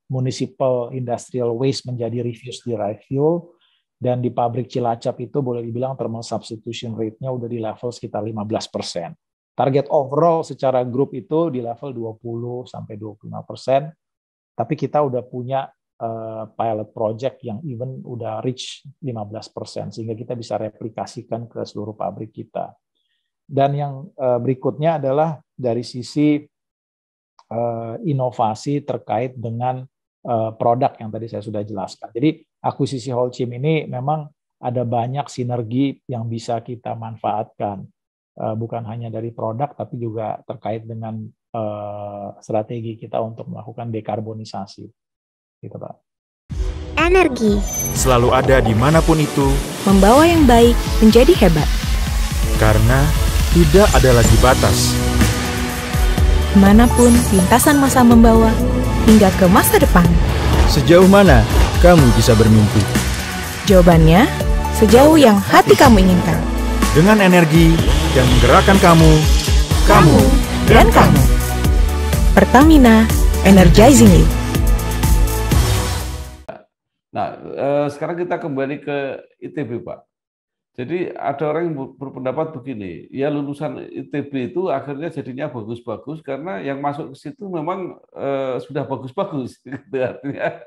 municipal industrial waste menjadi refuse derived fuel. Dan di pabrik Cilacap itu boleh dibilang thermal substitution rate-nya udah di level sekitar 15%. Target overall secara grup itu di level 20-25%. Tapi kita udah punya pilot project yang even udah reach 15%, sehingga kita bisa replikasikan ke seluruh pabrik kita. Dan yang berikutnya adalah dari sisi inovasi terkait dengan produk yang tadi saya sudah jelaskan. Jadi akuisisi Holcim ini memang ada banyak sinergi yang bisa kita manfaatkan, bukan hanya dari produk, tapi juga terkait dengan strategi kita untuk melakukan dekarbonisasi. Gitu, Pak. Energi selalu ada dimanapun itu, membawa yang baik menjadi hebat. Karena tidak ada lagi batas. Kemanapun lintasan masa membawa, hingga ke masa depan. Sejauh mana kamu bisa bermimpi? Jawabannya, sejauh yang hati kamu inginkan. Dengan energi yang menggerakkan kamu dan kamu. Pertamina, energizing you. Nah, sekarang kita kembali ke ITB, Pak. Jadi ada orang yang berpendapat begini, ya lulusan ITB itu akhirnya jadinya bagus-bagus karena yang masuk ke situ memang sudah bagus-bagus, gitu. Artinya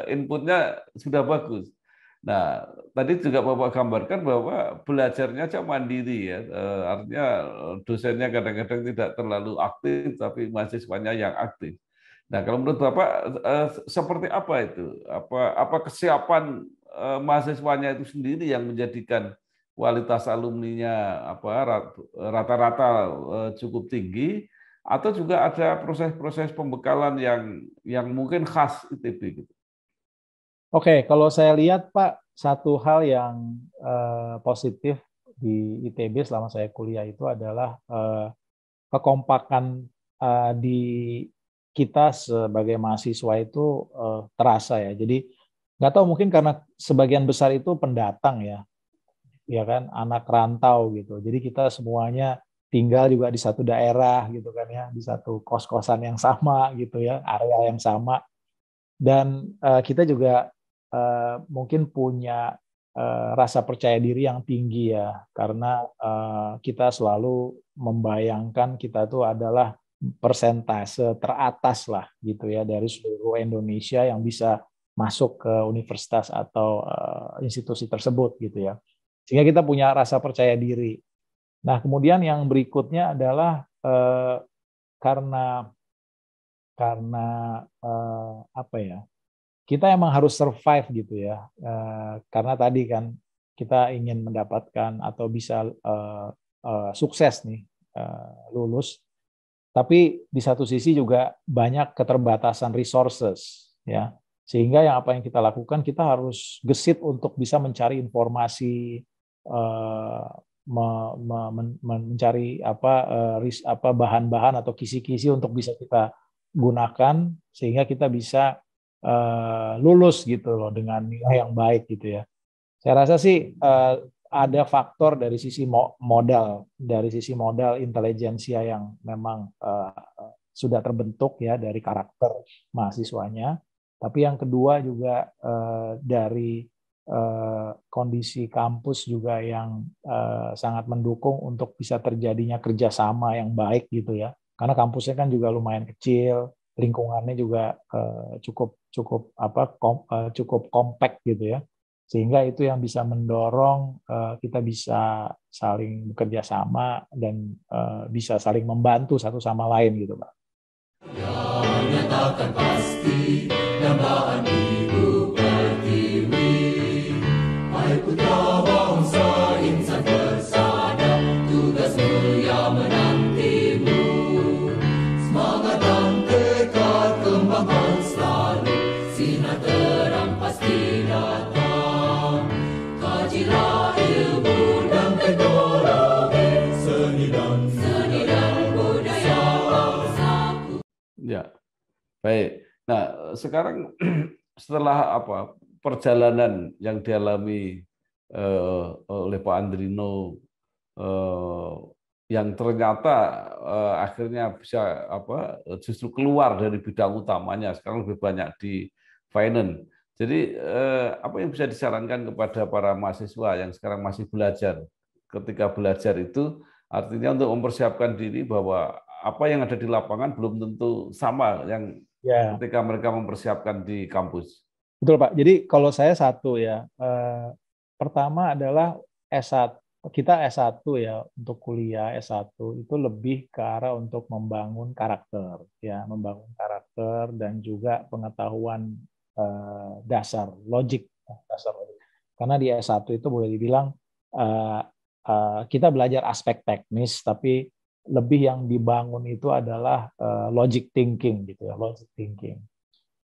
inputnya sudah bagus. Nah, tadi juga Bapak gambarkan bahwa belajarnya aja mandiri ya, artinya dosennya kadang-kadang tidak terlalu aktif, tapi mahasiswanya yang aktif. Nah, kalau menurut Bapak seperti apa itu? Apa kesiapan mahasiswanya itu sendiri yang menjadikan kualitas alumninya rata-rata cukup tinggi, atau juga ada proses-proses pembekalan yang mungkin khas ITB gitu? Oke, kalau saya lihat Pak, satu hal yang positif di ITB selama saya kuliah itu adalah kekompakan di kita sebagai mahasiswa itu terasa ya. Jadi nggak tahu, mungkin karena sebagian besar itu pendatang ya kan, anak rantau gitu. Jadi kita semuanya tinggal juga di satu daerah gitu kan ya, di satu kos-kosan yang sama gitu ya, area yang sama. Dan kita juga mungkin punya rasa percaya diri yang tinggi ya, karena kita selalu membayangkan kita itu adalah persentase teratas lah gitu ya dari seluruh Indonesia yang bisa masuk ke universitas atau institusi tersebut gitu ya. Sehingga kita punya rasa percaya diri. Nah, kemudian yang berikutnya adalah karena apa ya? Kita emang harus survive gitu ya. Karena tadi kan kita ingin mendapatkan atau bisa sukses nih lulus. Tapi di satu sisi juga banyak keterbatasan resources ya. Sehingga apa yang kita lakukan, kita harus gesit untuk bisa mencari informasi, mencari bahan-bahan atau kisi-kisi untuk bisa kita gunakan sehingga kita bisa lulus gitu loh dengan nilai yang baik gitu ya. Saya rasa sih ada faktor dari sisi modal intelijensia yang memang sudah terbentuk ya dari karakter mahasiswanya. Tapi yang kedua juga dari kondisi kampus juga yang sangat mendukung untuk bisa terjadinya kerjasama yang baik gitu ya. Karena kampusnya kan juga lumayan kecil, lingkungannya juga cukup compact gitu ya. Sehingga itu yang bisa mendorong kita bisa saling bekerja sama dan bisa saling membantu satu sama lain gitu, Pak. Yang nyatakan pasti dambaan Ibu Pertiwi, hai putra bangsa insan bersada, tugas mulia menantimu. Semangat dan tekad kembangkan selalu, sinar terang pasti datang. Kajilah ilmu dan teknologi, seni dan budaya bangsaku. Ya, baik. Nah, sekarang setelah perjalanan yang dialami oleh Pak Andrino, yang ternyata akhirnya bisa justru keluar dari bidang utamanya, sekarang lebih banyak di finance. Jadi apa yang bisa disarankan kepada para mahasiswa yang sekarang masih belajar? Ketika belajar itu artinya untuk mempersiapkan diri bahwa apa yang ada di lapangan belum tentu sama yang ketika mereka mempersiapkan di kampus. Betul Pak. Jadi kalau saya satu ya, pertama adalah S1. Kita S1 ya, untuk kuliah S1 itu lebih ke arah untuk membangun karakter, ya, membangun karakter dan juga pengetahuan dasar logik. Karena di S1 itu boleh dibilang kita belajar aspek teknis, tapi lebih yang dibangun itu adalah logic thinking gitu ya, logic thinking.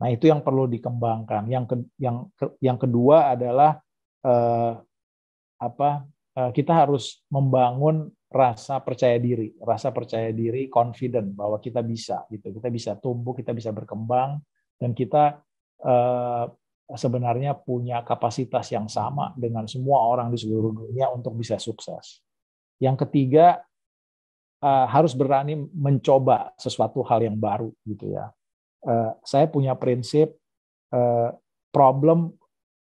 Nah, itu yang perlu dikembangkan. Yang kedua adalah kita harus membangun rasa percaya diri, confident bahwa kita bisa gitu. Kita bisa tumbuh, kita bisa berkembang, dan kita sebenarnya punya kapasitas yang sama dengan semua orang di seluruh dunia untuk bisa sukses. Yang ketiga, harus berani mencoba sesuatu hal yang baru gitu ya. Saya punya prinsip problem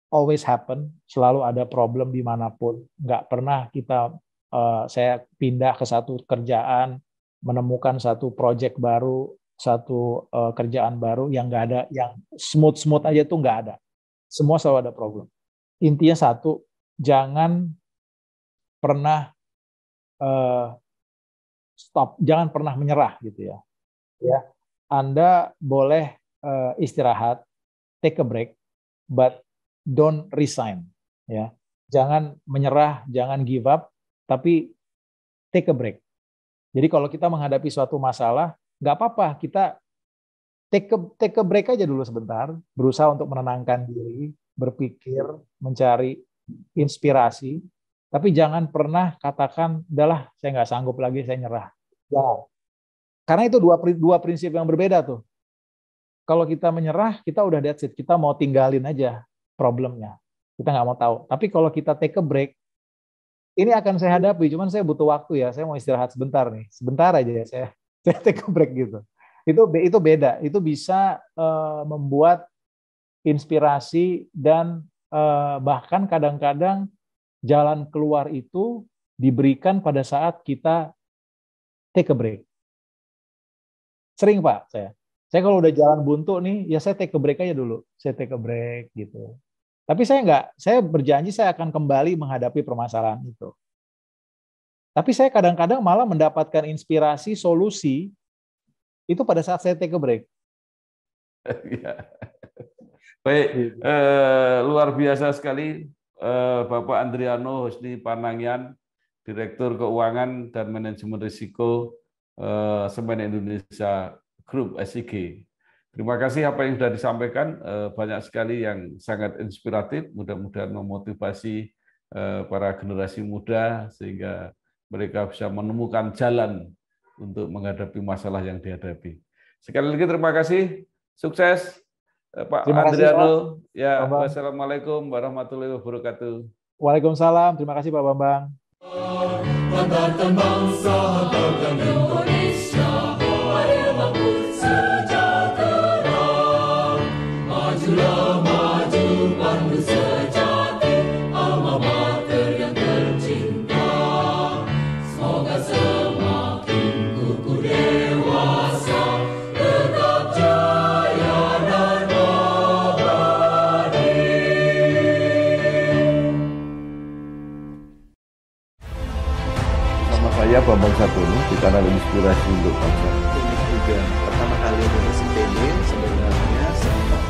always happen, selalu ada problem dimanapun. Nggak pernah saya pindah ke satu kerjaan, menemukan satu project baru, satu kerjaan baru yang nggak ada, yang smooth aja tuh nggak ada. Semua selalu ada problem. Intinya satu, jangan pernah stop, jangan pernah menyerah gitu ya. Anda boleh istirahat, take a break, but don't resign, ya. Jangan menyerah, jangan give up, tapi take a break. Jadi kalau kita menghadapi suatu masalah, nggak apa-apa, kita take a break aja dulu sebentar, berusaha untuk menenangkan diri, berpikir, mencari inspirasi, tapi jangan pernah katakan, udahlah, saya nggak sanggup lagi, saya nyerah. Jangan. Karena itu dua prinsip yang berbeda tuh. Kalau kita menyerah, kita udah that's it, kita mau tinggalin aja problemnya, kita nggak mau tahu. Tapi kalau kita take a break, ini akan saya hadapi, cuman saya butuh waktu ya, saya mau istirahat sebentar nih, sebentar aja ya, saya take a break gitu. Itu beda, itu bisa membuat inspirasi dan bahkan kadang-kadang jalan keluar itu diberikan pada saat kita take a break. Sering Pak, saya kalau udah jalan buntu nih, ya saya take a break aja dulu, saya take a break gitu. Tapi saya berjanji saya akan kembali menghadapi permasalahan itu. Tapi saya kadang-kadang malah mendapatkan inspirasi, solusi, itu pada saat saya take a break. Baik, luar biasa sekali Bapak Andriano Husni Panangian, Direktur Keuangan dan Manajemen Risiko Semen Indonesia Group SIG. Terima kasih apa yang sudah disampaikan, banyak sekali yang sangat inspiratif, mudah-mudahan memotivasi para generasi muda sehingga mereka bisa menemukan jalan untuk menghadapi masalah yang dihadapi. Sekali lagi terima kasih, sukses Pak Andriano. Ya, wassalamualaikum warahmatullahi wabarakatuh. Waalaikumsalam, terima kasih Pak Bambang. Banggakan bangsa, banggakan Indonesia, mari bangun sejahtera. Majulah maju, pandu sejati, alma mater yang tercinta. Semoga semakin kukuh dewasa, tetap jaya dan abadi. Nama saya Bambang Satono di kanal Inspirasi untuk Bangsa. Juga pertama kali lulus IPB sebenarnya sebelum